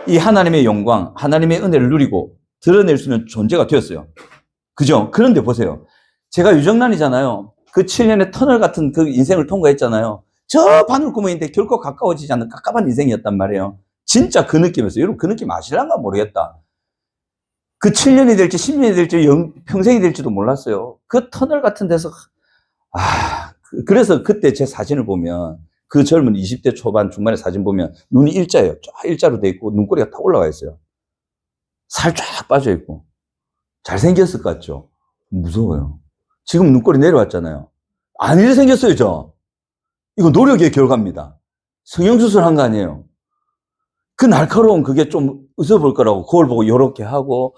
이 하나님의 영광, 하나님의 은혜를 누리고 드러낼 수 있는 존재가 되었어요. 그죠? 그런데 보세요. 제가 유정란이잖아요. 그 7년의 터널 같은 그 인생을 통과했잖아요. 저 바늘구멍인데 결코 가까워지지 않는 깝깝한 인생이었단 말이에요. 진짜 그 느낌이었어요. 여러분 그 느낌 아실란가 모르겠다. 그 7년이 될지 10년이 될지 평생이 될지도 몰랐어요. 그 터널 같은 데서 그래서 그때 제 사진을 보면 그 젊은 20대 초반 중반의 사진 보면 눈이 일자예요. 쫙 일자로 돼 있고 눈꼬리가 다 올라가 있어요. 살 쫙 빠져 있고 잘생겼을 것 같죠? 무서워요. 지금 눈꼬리 내려왔잖아요. 안 이래 생겼어요, 저. 이거 노력의 결과입니다. 성형수술 한 거 아니에요. 그 날카로운 그게 좀 웃어볼 거라고 거울 보고 이렇게 하고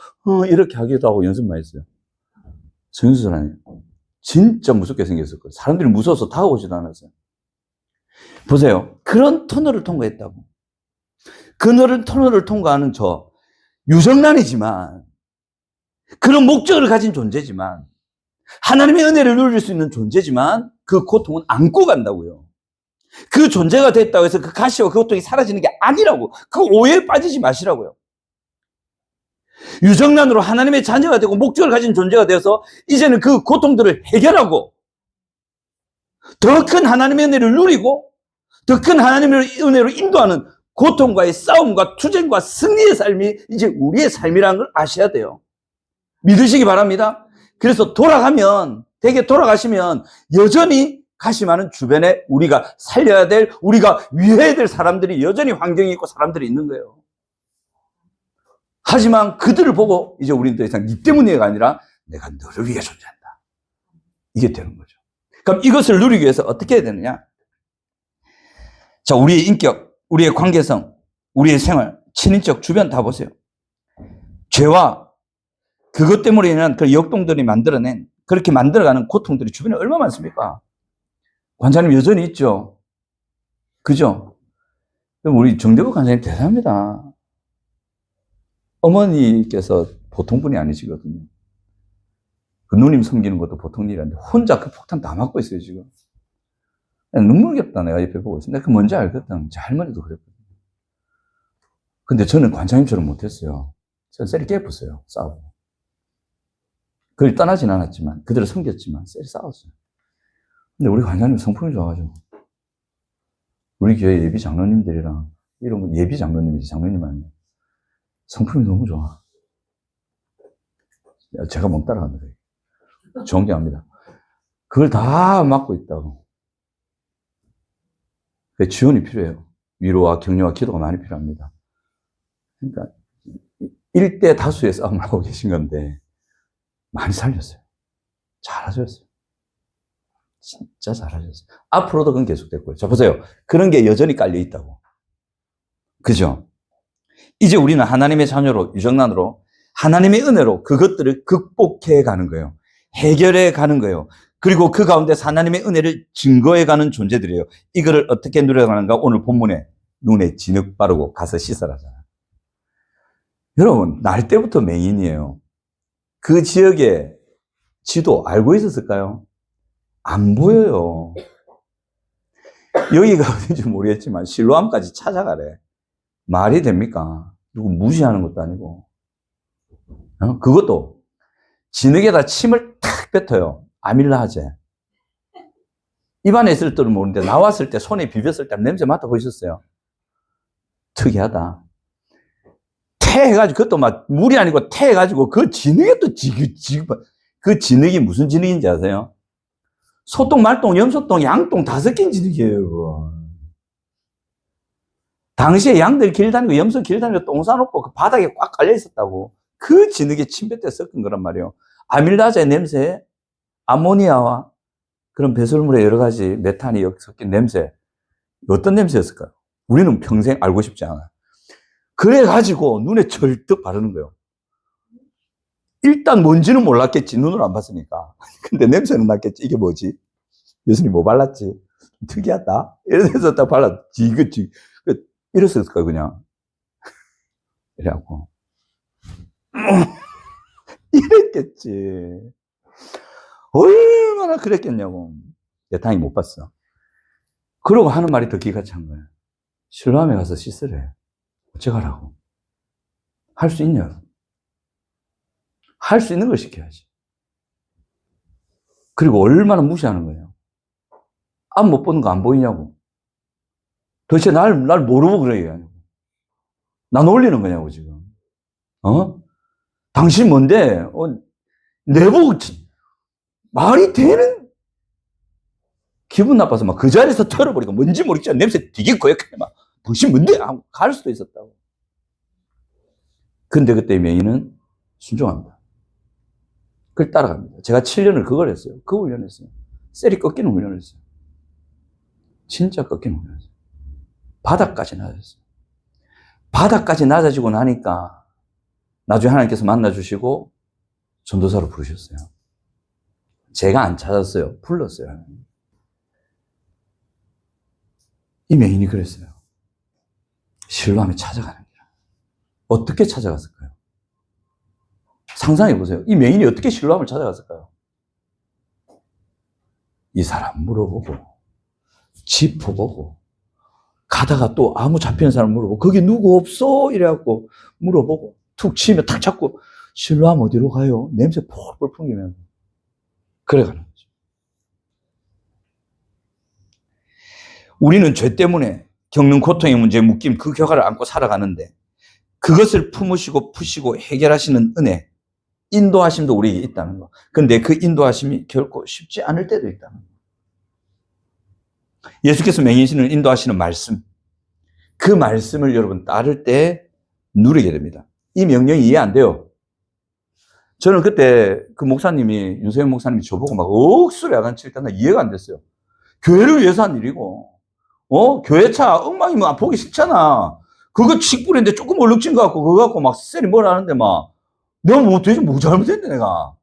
이렇게 하기도 하고 연습만 했어요. 성형수술 아니에요. 진짜 무섭게 생겼을 거예요. 사람들이 무서워서 다가오지도 않았어요. 보세요. 그런 터널을 통과했다고. 그 터널을 통과하는 저 유정란이지만 그런 목적을 가진 존재지만 하나님의 은혜를 누릴 수 있는 존재지만 그 고통은 안고 간다고요. 그 존재가 됐다고 해서 그 가시와 그 고통이 사라지는 게 아니라고. 그 오해에 빠지지 마시라고요. 유정란으로 하나님의 자녀가 되고 목적을 가진 존재가 되어서 이제는 그 고통들을 해결하고 더 큰 하나님의 은혜를 누리고 더 큰 하나님의 은혜로 인도하는 고통과의 싸움과 투쟁과 승리의 삶이 이제 우리의 삶이라는 걸 아셔야 돼요. 믿으시기 바랍니다. 그래서 댁에 돌아가시면 여전히 가시마는 주변에 우리가 살려야 될, 우리가 위해야 될 사람들이 여전히 환경이 있고 사람들이 있는 거예요. 하지만 그들을 보고 이제 우리는 더 이상 네 때문이가 아니라 내가 너를 위해 존재한다. 이게 되는 거죠. 그럼 이것을 누리기 위해서 어떻게 해야 되느냐? 자, 우리의 인격, 우리의 관계성, 우리의 생활, 친인척, 주변 다 보세요. 죄와 그것 때문에 인한 그 역동들이 만들어낸, 그렇게 만들어가는 고통들이 주변에 얼마나 많습니까? 관장님 여전히 있죠? 그죠? 우리 정대국 관장님 대단합니다. 어머니께서 보통 분이 아니시거든요. 그 누님 섬기는 것도 보통 일이 아닌데 혼자 그 폭탄 다 맞고 있어요, 지금. 눈물겹다, 내가 옆에 보고 있어. 내가 그 뭔지 알거든. 제 할머니도 그랬거든요. 근데 저는 관장님처럼 못했어요. 저는 셀이 깨었어요, 싸우고. 그걸 떠나진 않았지만, 그들을 섬겼지만, 셀이 싸웠어요. 근데 우리 관장님 성품이 좋아가지고. 우리 교회 예비 장로님들이랑, 이런 거 예비 장로님이지, 장로님 아니에요. 성품이 너무 좋아. 제가 못 따라가는 거예요. 존경합니다. 그걸 다 맡고 있다고. 지원이 필요해요. 위로와 격려와 기도가 많이 필요합니다. 그러니까, 1대 다수의 싸움을 하고 계신 건데, 많이 살렸어요. 잘하셨어요. 진짜 잘하셨어요. 앞으로도 그건 계속됐고요. 자, 보세요. 그런 게 여전히 깔려 있다고. 그죠? 이제 우리는 하나님의 자녀로, 유정란으로, 하나님의 은혜로 그것들을 극복해 가는 거예요. 해결해 가는 거예요. 그리고 그 가운데서 하나님의 은혜를 증거해 가는 존재들이에요. 이거를 어떻게 누려가는가? 오늘 본문에 눈에 진흙 바르고 가서 씻어라잖아요. 여러분, 날 때부터 맹인이에요. 그 지역의 지도 알고 있었을까요? 안 보여요. 여기가 어딘지 모르겠지만 실로암까지 찾아가래. 말이 됩니까? 누구 무시하는 것도 아니고. 그것도 진흙에다 침을 탁 뱉어요. 아밀라하제. 입안에 있을 때는 모르는데 나왔을 때 손에 비볐을 때 냄새 맡아보셨어요? 특이하다. 태해가지고 그것도 막 물이 아니고 태해가지고 그 진흙에 또 그 진흙이 무슨 진흙인지 아세요? 소똥, 말똥, 염소똥, 양똥 다 섞인 진흙이에요. 그거. 당시에 양들 길다니고 염소 길다니고 똥 싸놓고 그 바닥에 꽉 깔려 있었다고. 그 진흙에 침뱉에 섞은 거란 말이에요. 아밀라제 냄새, 아모니아와 그런 배설물의 여러 가지 메탄이 섞인 냄새. 어떤 냄새였을까요? 우리는 평생 알고 싶지 않아요. 그래가지고 눈에 절뚝 바르는 거예요. 일단 뭔지는 몰랐겠지. 눈으로 안 봤으니까. 근데 냄새는 났겠지. 이게 뭐지? 예수님 뭐 발랐지? 특이하다. 이래서 딱 발랐. 이랬을 거예요, 그냥. 이래갖고. 이랬겠지. 얼마나 그랬겠냐고. 다행히 못 봤어. 그러고 하는 말이 더 기가 찬 거예요. 실로암에 가서 씻으래. 어쩌라고. 할 수 있냐? 할 수 있는 걸 시켜야지. 그리고 얼마나 무시하는 거예요. 앞 못 보는 거 안 보이냐고. 도대체 날 모르고 그래요. 나 놀리는 거냐고, 지금. 당신 뭔데? 내보고 말이 되는? 기분 나빠서 막 그 자리에서 털어버리고 뭔지 모르겠지만 냄새 되게 고약하게 막 당신 뭔데? 하고 갈 수도 있었다고. 근데 그때 명의는 순종합니다. 그걸 따라갑니다. 제가 7년을 그걸 했어요. 그 훈련을 했어요. 셀이 꺾이는 훈련을 했어요. 진짜 꺾이는 훈련을 했어요. 바닥까지 낮았어요. 바닥까지 낮아지고 나니까 나중에 하나님께서 만나주시고 전도사로 부르셨어요. 제가 안 찾았어요. 불렀어요. 하나님. 이 맹인이 그랬어요. 실로암에 찾아가는 길. 어떻게 찾아갔을까요? 상상해 보세요. 이 맹인이 어떻게 실로암을 찾아갔을까요? 이 사람 물어보고 짚어보고 가다가 또 아무 잡히는 사람 물어보고 거기 누구 없어? 이래갖고 물어보고 툭 치면 탁 잡고 실로암 어디로 가요? 냄새 폴폴 풍기면 그래 가는 거죠. 우리는 죄 때문에 겪는 고통의 문제에 묶인 그 결과를 안고 살아가는데 그것을 품으시고 푸시고 해결하시는 은혜, 인도하심도 우리에게 있다는 거. 근데 그 인도하심이 결코 쉽지 않을 때도 있다는 거. 예수께서 맹인신을 인도하시는 말씀, 그 말씀을 여러분 따를 때 누리게 됩니다. 이 명령이 이해 안 돼요. 저는 그때 그 목사님이, 윤석열 목사님이 저보고 막 억수로 야단 칠 때는 이해가 안 됐어요. 교회를 위해서 한 일이고, 교회차 엉망이면 보기 싫잖아. 그거 칙 뿌리는데 조금 얼룩진 거 같고, 그거 갖고 막 셀이 뭘 하는데 막, 내가 뭐 도대체 뭐 잘못했는데 내가.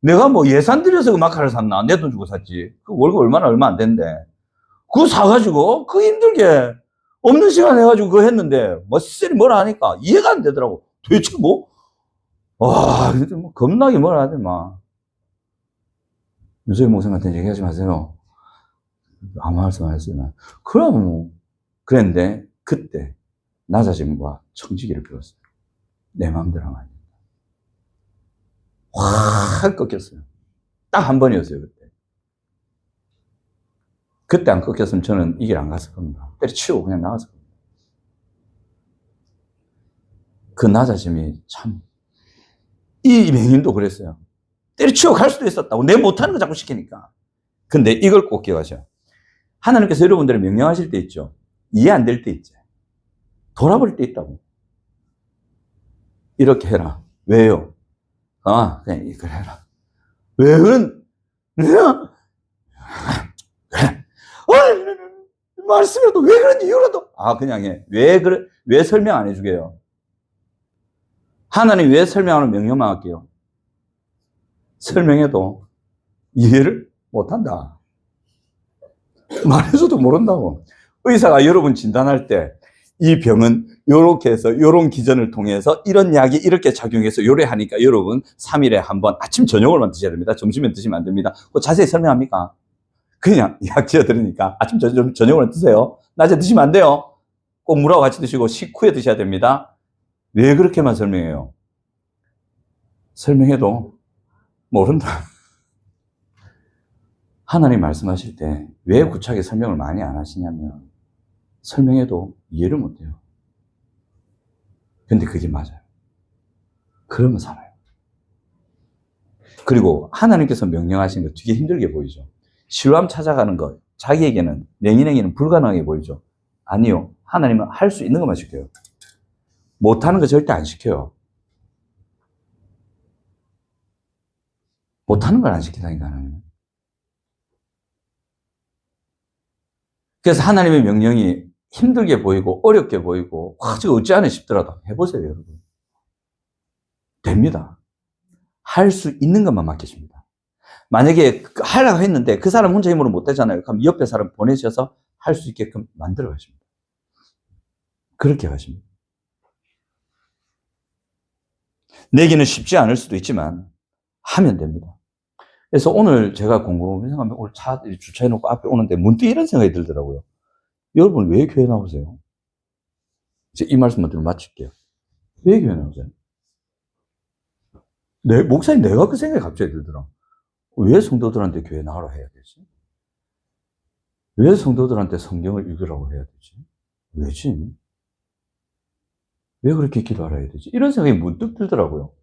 내가 뭐 예산 들여서 그 마카를 샀나? 내 돈 주고 샀지. 그 월급 얼마 안 된대. 그거 사가지고, 그 힘들게, 없는 시간 해가지고 그거 했는데, 뭐 셀이 뭐라 하니까 이해가 안 되더라고. 도대체 뭐, 와, 뭐 겁나게 뭐라 하지 마. 윤석열 목사님한테 얘기하지 마세요. 아무 말씀 안 했어요. 그럼 뭐. 그랬는데, 그때, 낮아짐과 청지기를 배웠어요. 내 마음대로 하면 안 된다. 확 꺾였어요. 딱 한 번이었어요, 그때. 그때 안 꺾였으면 저는 이 길 안 갔을 겁니다. 때려치우고 그냥 나갔을 겁니다. 그 낮아짐이 참, 이 맹인도 그랬어요. 때려치우고 갈 수도 있었다고. 내 못하는 거 자꾸 시키니까. 근데 이걸 꼭 기억하셔요. 하나님께서 여러분들을 명령하실 때 있죠. 이해 안 될 때 있죠. 돌아볼 때 있다고. 이렇게 해라. 왜요? 그냥 이걸 해라. 왜 그런, 그래. 말씀이라도 왜 그런지 이유라도. 그냥 해. 왜 설명 안 해주게요? 하나님 왜 설명하는 명령만 할게요? 설명해도 이해를 못 한다. 말해줘도 모른다고. 의사가 여러분 진단할 때 이 병은 요렇게 해서 요런 기전을 통해서 이런 약이 이렇게 작용해서 요래 하니까 여러분 3일에 한 번 아침 저녁으로만 드셔야 됩니다. 점심엔 드시면 안 됩니다. 그거 자세히 설명합니까? 그냥 약 지어 드리니까 아침 저녁으로만 드세요. 낮에 드시면 안 돼요. 꼭 물하고 같이 드시고 식후에 드셔야 됩니다. 왜 그렇게만 설명해요? 설명해도 모른다. 하나님 말씀하실 때 왜 구차하게 설명을 많이 안 하시냐면 설명해도 이해를 못 해요. 근데 그게 맞아요. 그러면 살아요. 그리고 하나님께서 명령하신 거 되게 힘들게 보이죠. 실로암 찾아가는 것, 자기에게는, 맹인에게는 불가능하게 보이죠. 아니요. 하나님은 할 수 있는 것만 시켜요. 못하는 거 절대 안 시켜요. 못하는 걸 안 시키다니까, 하나님은. 그래서 하나님의 명령이 힘들게 보이고 어렵게 보이고 저거 어찌하나 싶더라도 해보세요, 여러분. 됩니다. 할 수 있는 것만 맡기십니다. 만약에 하려고 했는데 그 사람 혼자 힘으로 못 되잖아요. 그럼 옆에 사람 보내셔서 할 수 있게끔 만들어 가십니다. 그렇게 하십니다. 내기는 쉽지 않을 수도 있지만 하면 됩니다. 그래서 오늘 제가 궁금해서 오늘 차 주차해놓고 앞에 오는데 문득 이런 생각이 들더라고요. 여러분 왜 교회 나오세요? 이제 이 말씀만 들으면 마칠게요. 왜 교회 나오세요? 목사님 내가 그 생각이 갑자기 들더라. 왜 성도들한테 교회 나오라 해야 되지? 왜 성도들한테 성경을 읽으라고 해야 되지? 왜지? 왜 그렇게 기도하라 해야 되지? 이런 생각이 문득 들더라고요.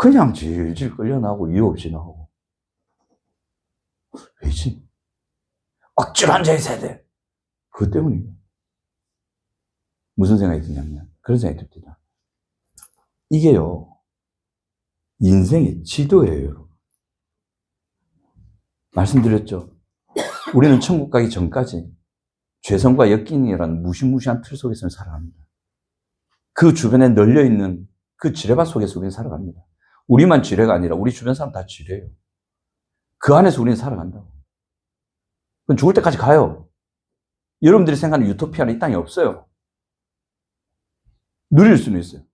그냥 질질 끌려나오고 이유 없이 나오고. 왜지? 억지로 앉아 있어야 돼. 그것 때문이에요. 무슨 생각이 드냐면 그런 생각이 듭니다. 이게요, 인생의 지도예요, 여러분. 말씀드렸죠. 우리는 천국 가기 전까지 죄성과 역긴이라는 무시무시한 틀 속에서 살아갑니다. 그 주변에 널려있는 그 지뢰밭 속에서 우리는 살아갑니다. 우리만 지뢰가 아니라 우리 주변 사람 다 지뢰예요. 그 안에서 우리는 살아간다고. 그건 죽을 때까지 가요. 여러분들이 생각하는 유토피아는 이 땅에 없어요. 누릴 수는 있어요.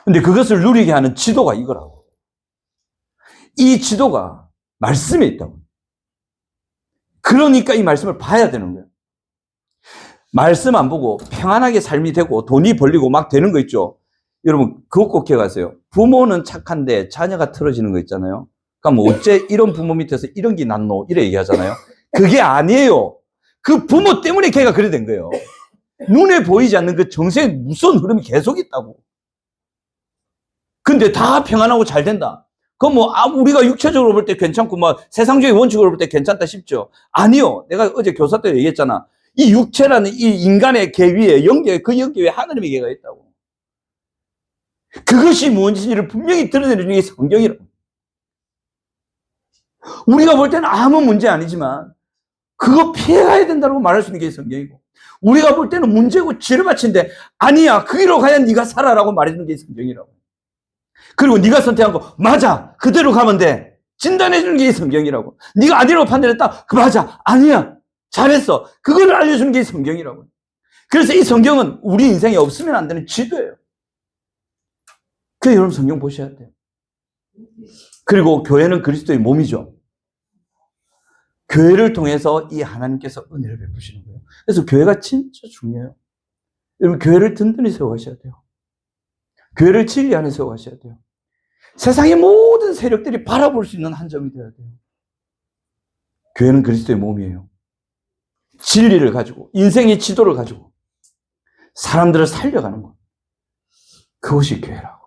근데 그것을 누리게 하는 지도가 이거라고. 이 지도가 말씀에 있다고. 그러니까 이 말씀을 봐야 되는 거예요. 말씀 안 보고 평안하게 삶이 되고 돈이 벌리고 막 되는 거 있죠. 여러분 그거 꼭 기억하세요. 부모는 착한데 자녀가 틀어지는 거 있잖아요. 그럼 어째 이런 부모 밑에서 이런 게 낫노? 이래 얘기하잖아요. 그게 아니에요. 그 부모 때문에 걔가 그래 된 거예요. 눈에 보이지 않는 그 정세의 무서운 흐름이 계속 있다고. 근데 다 평안하고 잘 된다. 그럼 뭐, 우리가 육체적으로 볼 때 괜찮고, 뭐, 세상적인 원칙으로 볼 때 괜찮다 싶죠? 아니요. 내가 어제 교사 때 얘기했잖아. 이 육체라는 이 인간의 계 위에, 그 영계 위에 하나님의 계가 있다고. 그것이 무엇인지를 분명히 드러내는 게 성경이라고. 우리가 볼 때는 아무 문제 아니지만, 그거 피해가야 된다고 말할 수 있는 게 성경이고, 우리가 볼 때는 문제고 지뢰밭인데, 아니야. 그 길로 가야 네가 살아라고 말해주는 게 성경이라고. 그리고 네가 선택한 거 맞아. 그대로 가면 돼. 진단해 주는 게 성경이라고. 네가 아니라고 판단했다. 그 맞아. 아니야. 잘했어. 그걸 알려주는 게 성경이라고. 그래서 이 성경은 우리 인생에 없으면 안 되는 지도예요. 그래서 여러분 성경 보셔야 돼요. 그리고 교회는 그리스도의 몸이죠. 교회를 통해서 이 하나님께서 은혜를 베푸시는 거예요. 그래서 교회가 진짜 중요해요. 여러분 교회를 든든히 세워가셔야 돼요. 교회를 진리 안에 세워가셔야 돼요. 세상의 모든 세력들이 바라볼 수 있는 한 점이 되어야 돼요. 교회는 그리스도의 몸이에요. 진리를 가지고 인생의 지도를 가지고 사람들을 살려가는 것. 그것이 교회라고.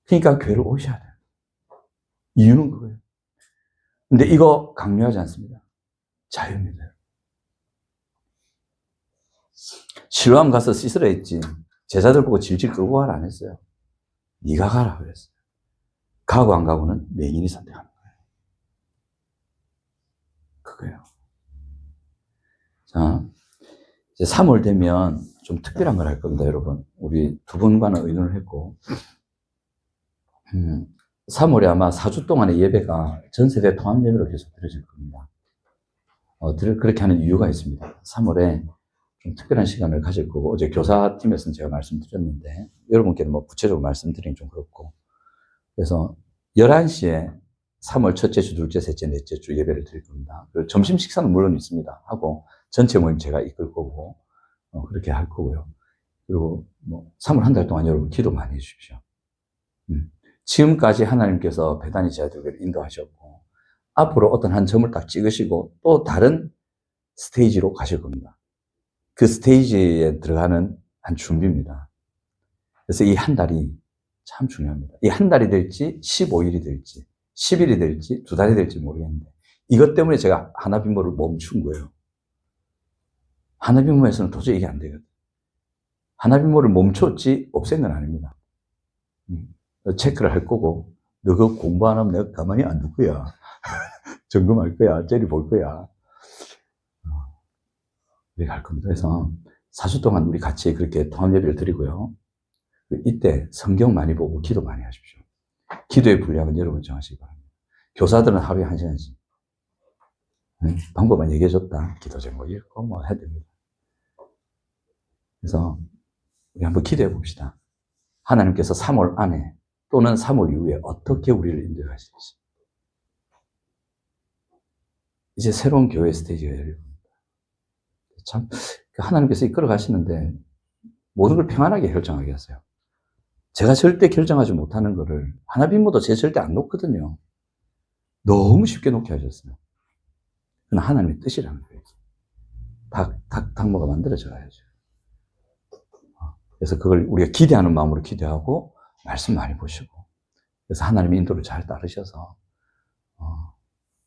그러니까 교회를 오셔야 돼요. 이유는 그거예요. 근데 이거 강요하지 않습니다. 자유입니다. 실로암 가서 씻으라 했지. 제자들 보고 질질 끌고 가라 안 했어요. 네가 가라 그랬어요. 가고 안 가고는 맹인이 선택하는 거예요. 그거예요. 자, 이제 3월 되면 좀 특별한 걸 할 겁니다, 여러분. 우리 두 분과는 의논을 했고, 3월에 아마 4주 동안의 예배가 전 세대 통합 예배로 계속 드려질 겁니다. 그렇게 하는 이유가 있습니다. 3월에 좀 특별한 시간을 가질 거고, 어제 교사팀에서는 제가 말씀드렸는데, 여러분께는 뭐 구체적으로 말씀드리긴 좀 그렇고, 그래서 11시에 3월 첫째 주, 둘째, 셋째, 넷째 주 예배를 드릴 겁니다. 그리고 점심 식사는 물론 있습니다. 하고, 전체 모임 제가 이끌 거고, 그렇게 할 거고요. 그리고 뭐, 3월 한 달 동안 여러분 기도 많이 해주십시오. 지금까지 하나님께서 배단위 제자들을 인도하셨고, 앞으로 어떤 한 점을 딱 찍으시고, 또 다른 스테이지로 가실 겁니다. 그 스테이지에 들어가는 한 준비입니다. 그래서 이 한 달이 참 중요합니다. 이 한 달이 될지, 15일이 될지, 10일이 될지, 2달이 될지 모르겠는데, 이것 때문에 제가 하나빈모를 멈춘 거예요. 하나빈모에서는 도저히 이게 안 되거든. 하나빈모를 멈췄지, 없앤 건 아닙니다. 체크를 할 거고, 너 그거 공부 안 하면 내가 가만히 안 둘 거야. 점검할 거야. 째리 볼 거야. 이렇게 할 겁니다. 그래서 4주 동안 우리 같이 그렇게 통합 예배를 드리고요. 이때 성경 많이 보고 기도 많이 하십시오. 기도의 분량은 여러분 정하시기 바랍니다. 교사들은 하루에 1시간씩. 방법만 얘기해줬다. 기도 제목 읽고 뭐 해야 됩니다. 그래서 우리 한번 기도해 봅시다. 하나님께서 3월 안에 또는 3월 이후에 어떻게 우리를 인도하실지. 이제 새로운 교회 스테이지가 열립니다. 참 하나님께서 이끌어 가시는데 모든 걸 평안하게 결정하게 하세요. 제가 절대 결정하지 못하는 거를 하나빈모도 제 절대 안 놓거든요. 너무 쉽게 놓게 하셨어요. 그건 하나님의 뜻이라는 거예요. 닭모가 만들어져 가야죠. 그래서 그걸 우리가 기대하는 마음으로 기대하고 말씀 많이 보시고, 그래서 하나님의 인도를 잘 따르셔서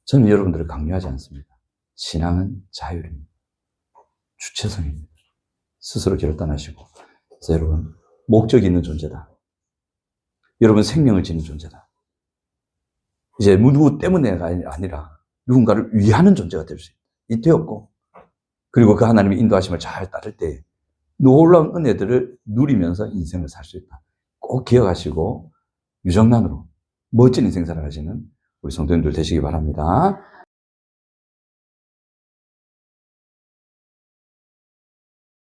저는 여러분들을 강요하지 않습니다. 신앙은 자율입니다. 주체성입니다. 스스로 결단하시고. 그래서 여러분, 목적이 있는 존재다. 여러분 생명을 지닌 존재다. 이제 누구 때문에가 아니라 누군가를 위하는 존재가 될 수 있다. 이 되었고, 그리고 그 하나님의 인도하심을 잘 따를 때 놀라운 은혜들을 누리면서 인생을 살 수 있다. 꼭 기억하시고 유정란으로 멋진 인생 살아가시는 우리 성도님들 되시기 바랍니다.